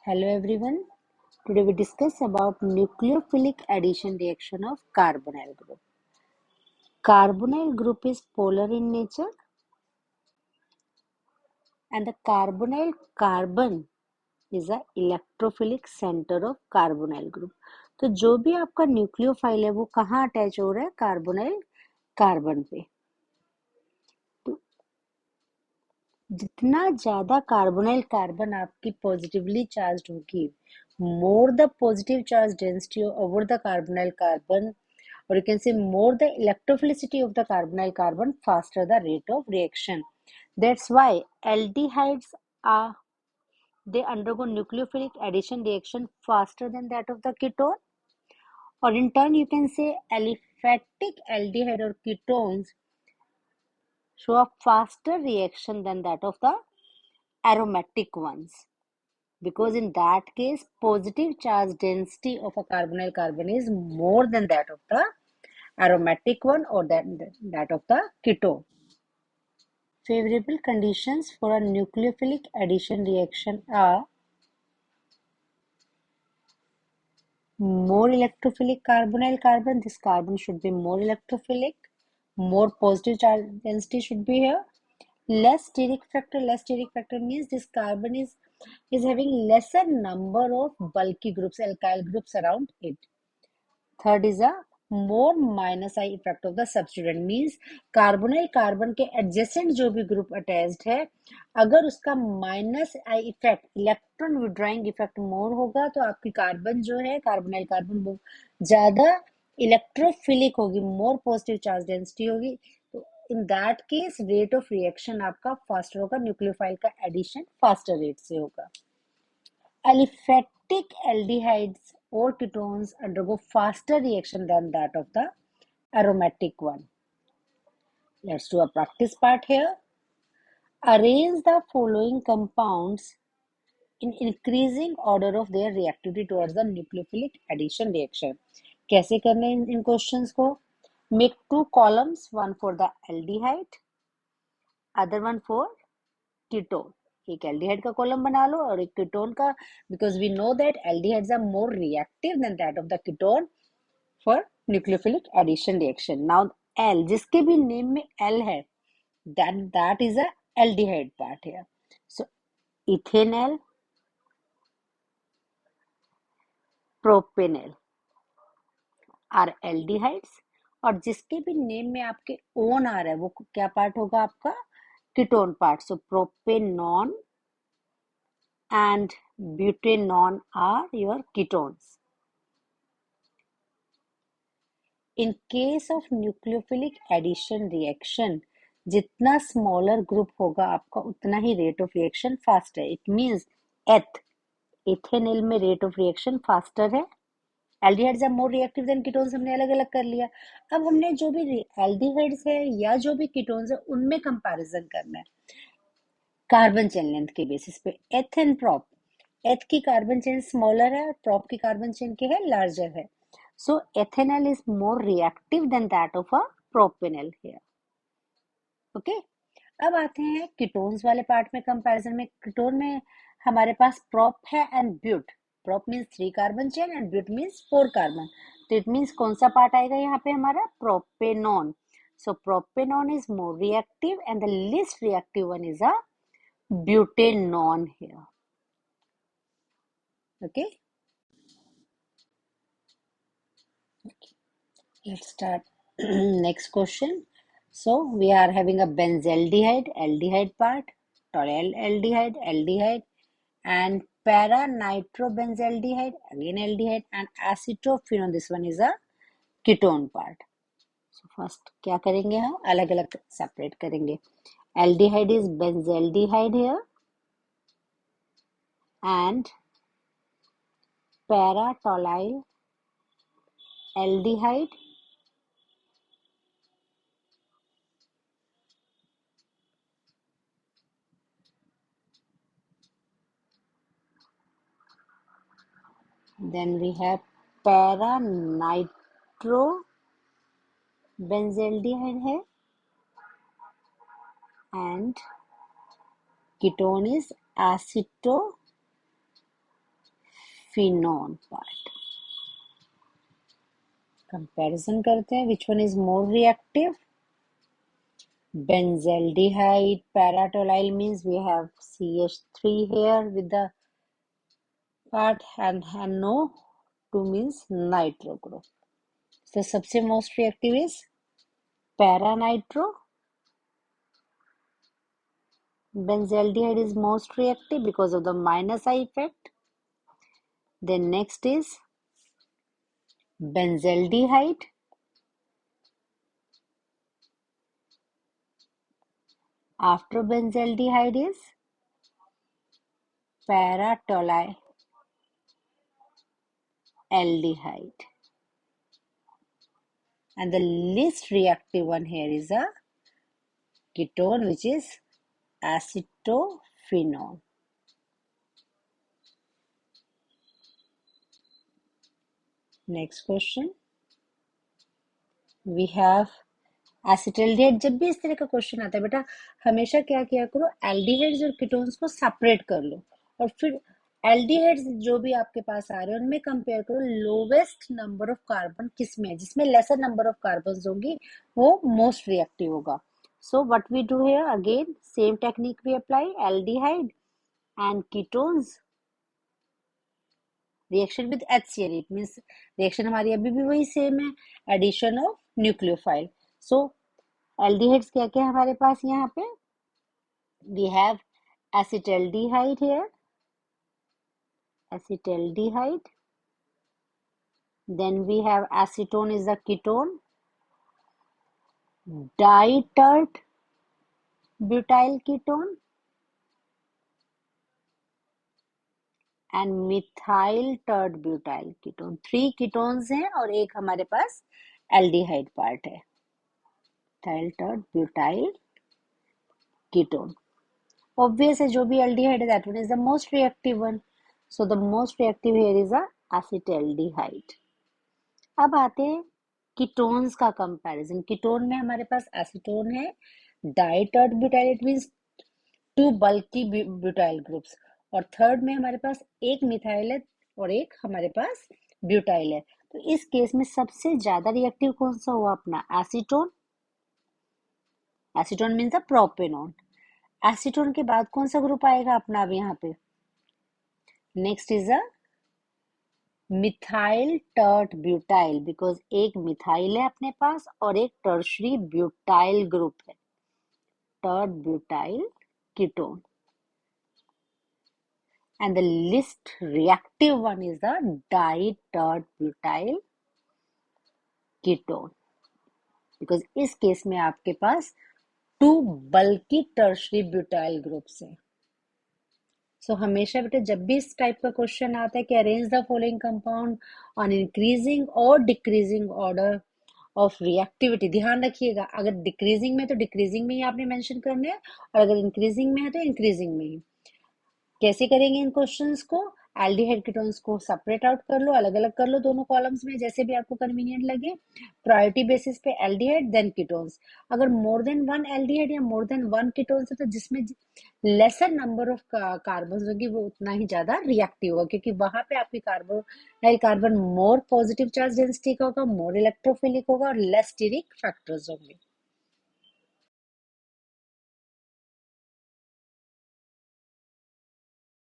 Hello everyone. Today we discuss about nucleophilic addition reaction of carbonyl group. Carbonyl group is polar in nature and the carbonyl carbon is a electrophilic center of carbonyl group. तो जो भी आपका nucleophile है वो कहाँ attach हो रहा है? कार्बोनाइल कार्बन पे. तो जितना ज्यादा कार्बोनाइल कार्बन आपकी पॉजिटिवली चार्ज होगी, more the positive charge density over the carbonyl carbon, or you can say more the electrophilicity of the carbonyl carbon, faster the rate of reaction. That's why aldehydes are, they undergo nucleophilic addition reaction faster than that of the ketone, or in turn you can say aliphatic aldehyde or ketones show a faster reaction than that of the aromatic ones, because in that case positive charge density of a carbonyl carbon is more than that of the aromatic one or that of the ketone. Favorable conditions for a nucleophilic addition reaction are more electrophilic carbonyl carbon. This carbon should be more electrophilic. More positive charge density should be here. Less steric factor. Less steric factor means this carbon is having lesser number of bulky groups, alkyl groups around it. Third is a more minus I effect of the substituent, means carbonyl carbon के adjacent जो भी group attached है, अगर उसका minus I effect, electron withdrawing effect more होगा तो आपकी carbon जो है, कार्बोनाइल कार्बन वो ज्यादा इलेक्ट्रोफिलिक होगी, मोर पॉजिटिव चार्ज डेंसिटी होगी. तो in that case rate of reaction आपका फास्टर होगा, न्यूक्लियोफाइल का एडिशन फास्टर रेट से होगा. Aliphatic aldehydes or ketones undergo faster reaction than that of the aromatic one. Let's do a practice part here. Arrange the following compounds in increasing order of their reactivity towards the nucleophilic addition reaction. कैसे करने इन questions को? Make two columns, one for the aldehyde, other one for ketone. एक aldehyde का column बना लो और एक ketone का, because we know that aldehydes are more reactive than that of the ketone for nucleophilic addition reaction. Now L, जिसके भी name में एल है, that is a aldehyde part here. So ethanal, propanal are aldehydes, और जिसके भी name में आपके on a रहा है वो क्या पार्ट होगा आपका? Ketone part. So propanone and butanone are your ketones. In case of nucleophilic addition reaction, जितना स्मॉलर ग्रुप होगा आपका उतना ही रेट ऑफ रिएक्शन फास्ट है. इट मींस इथेनॉल में रेट ऑफ रिएक्शन फास्टर है. Aldehydes are more reactive than ketones, हमने अलग अलग कर लिया. अब हमने जो भी एल्डिहाइड्स है या जो भी कीटोन्स है उनमें कंपैरिजन करना है कार्बन चेन लेंथ के बेसिस पे. एथ एंड प्रोप, एथ की कार्बन चेन स्मॉलर है और प्रोप की कार्बन चेन के है लार्जर है. So ethanol is more reactive than that of a propanol here. Okay, अब आते हैं कीटोन्स वाले पार्ट में कंपैरिजन में. कीटोन में हमारे पास प्रोप है and but. Prop means 3 carbon chain and but means 4 carbon. तो इट मींस कौन सा पार्ट आएगा यहाँ पे हमारा? Propanone. So propanone is more reactive and the least reactive one is a butanone here. Okay, let's start. Next question. So we are having a benzaldehyde, aldehyde part, toluene aldehyde, aldehyde, and para nitrobenzaldehyde, again aldehyde, and acetophenone. This one is a ketone part. So first क्या करेंगे हम? अलग अलग separate करेंगे. Aldehyde is benzaldehyde here, and para-toluene aldehyde then we have para nitrobenzaldehyde है and ketone is acetophenone. phenol part. Comparison करते हैं, which one is more reactive? Benzaldehyde, paratoluene means we have CH3 here with the part and NO 2 means nitro group. So सबसे most reactive is paranitro. Benzaldehyde is most reactive because of the minus I effect. Then next is benzaldehyde. After benzaldehyde is paratoluene aldehyde. And the least reactive one here is a ketone, which is acetophenone. Next question. We have acetaldehyde. जब भी इस तरह का question आता है बेटा, हमेशा क्या किया करो, एल्डिहाइड्स और कीटोन्स को सेपरेट कर लो और फिर एल्डिहाइड्स जो भी आपके पास आ रहे हैं उनमें कंपेयर करो लोवेस्ट नंबर ऑफ कार्बन किस में है, जिसमें लेसर नंबर ऑफ कार्बन होंगी वो मोस्ट रिएक्टिव होगा. So what we do here, again same technique we apply, aldehyde and ketones reaction with HCl. It means reaction हमारी अभी भी वही सेम है, addition of nucleophile. So aldehydes क्या क्या है हमारे पास यहाँ पे, we have acetaldehyde here, acetaldehyde. Then we have acetone is a ketone, ditert butyl ketone and methyl tert butyl ketone. 3 ketones हैं और एक हमारे पास एल्डिहाइड पार्ट है, methyl tert butyl ketone. Obvious है, जो भी aldehyde है that one is the most reactive one. So the most reactive here is a acetaldehyde. अब आते हैं कीटोन्स का कंपैरिजन. कीटोन में हमारे पास एसीटोन है, ditert butyl, it means 2 bulky butyl groups, और थर्ड में हमारे पास एक मिथाइल है और एक हमारे पास ब्यूटाइल है. तो इस केस में सबसे ज्यादा रिएक्टिव कौन सा हुआ अपना, एसीटोन. एसीटोन मीन्स अ प्रोपेनॉन. एसीटोन के बाद कौन सा ग्रुप आएगा अपना अब यहाँ पे, next is a methyl tert butyl, because एक मिथाइल है अपने पास और एक टर्शरी ब्यूटाइल ग्रुप है, tert butyl ketone. And the least reactive one is the ditert butyl ketone, because इस केस में आपके पास 2 बल्कि टर्शरी ब्यूटाइल ग्रुप्स हैं. सो हमेशा बेटा जब भी इस टाइप का क्वेश्चन आता है कि arrange the following compound on increasing और डिक्रीजिंग ऑर्डर ऑफ रिएक्टिविटी, ध्यान रखिएगा, अगर डिक्रीजिंग में तो डिक्रीजिंग में ही आपने मेंशन करना है और अगर इंक्रीजिंग में है तो इंक्रीजिंग में ही. कैसे करेंगे इन क्वेश्चंस को, एल्डिहाइड कीटोन्स को सेपरेट आउट कर लो, अलग अलग कर लो दोनों कॉलम्स में, जैसे भी आपको कन्वीनियंट लगे. प्रायोरिटी बेसिस पे एल्डिहाइड देन कीटोन्स. अगर मोर देन 1 एल्डिहाइड या मोर देन 1 कीटोन्स है तो जिसमें लेसर नंबर ऑफ कार्बन होगी वो उतना ही ज्यादा रिएक्टिव होगा, क्योंकि वहां पे आपकी carbon more positive charge density का होगा, मोर इलेक्ट्रोफिलिक होगा और लेस स्टीरिक फैक्टर्स होंगे.